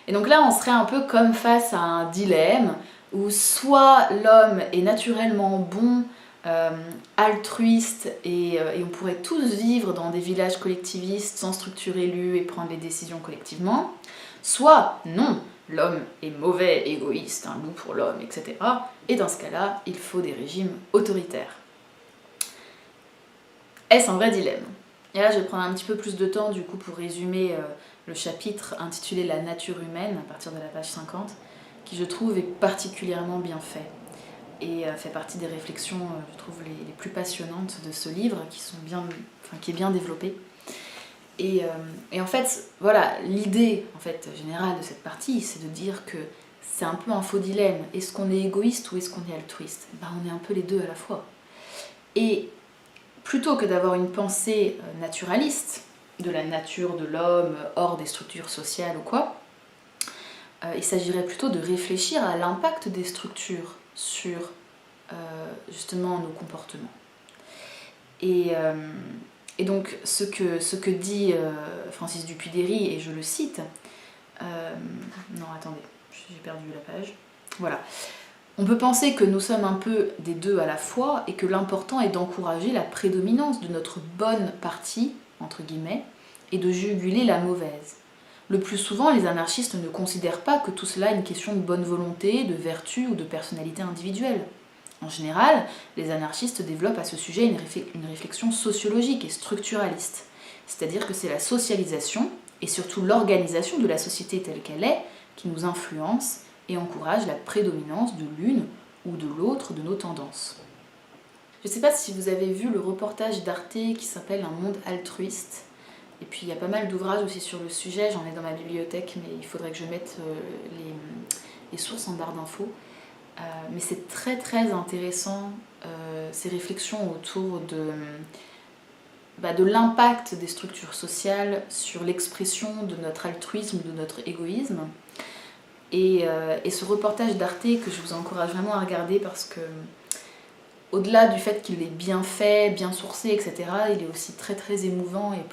Et donc là, on serait un peu comme face à un dilemme où soit l'homme est naturellement bon, altruiste et on pourrait tous vivre dans des villages collectivistes sans structure élue et prendre les décisions collectivement, soit non, l'homme est mauvais, égoïste, un loup pour l'homme, etc. Et dans ce cas-là, il faut des régimes autoritaires. Est-ce un vrai dilemme? Et là, je vais prendre un petit peu plus de temps du coup pour résumer le chapitre intitulé La nature humaine, à partir de la page 50, qui je trouve est particulièrement bien fait et fait partie des réflexions, je trouve, les plus passionnantes de ce livre, qui est bien développé. Et en fait, voilà, l'idée en fait, générale de cette partie, c'est de dire que c'est un peu un faux dilemme. Est-ce qu'on est égoïste ou est-ce qu'on est altruiste? Ben, on est un peu les deux à la fois. Et plutôt que d'avoir une pensée naturaliste de la nature de l'homme hors des structures sociales ou quoi, il s'agirait plutôt de réfléchir à l'impact des structures sur justement nos comportements. Et donc ce que dit Francis Dupuy-Déry, et je le cite, non attendez, j'ai perdu la page, voilà. On peut penser que nous sommes un peu des deux à la fois et que l'important est d'encourager la prédominance de notre bonne partie, entre guillemets, et de juguler la mauvaise. Le plus souvent, les anarchistes ne considèrent pas que tout cela est une question de bonne volonté, de vertu ou de personnalité individuelle. En général, les anarchistes développent à ce sujet une réflexion sociologique et structuraliste. C'est-à-dire que c'est la socialisation et surtout l'organisation de la société telle qu'elle est qui nous influence et encourage la prédominance de l'une ou de l'autre de nos tendances. Je ne sais pas si vous avez vu le reportage d'Arte qui s'appelle Un monde altruiste. Et puis il y a pas mal d'ouvrages aussi sur le sujet, j'en ai dans ma bibliothèque, mais il faudrait que je mette les sources en barre d'infos. Mais c'est très très intéressant, ces réflexions autour de l'impact des structures sociales sur l'expression de notre altruisme, de notre égoïsme. Et ce reportage d'Arte que je vous encourage vraiment à regarder parce que au-delà du fait qu'il est bien fait, bien sourcé, etc., il est aussi très très émouvant et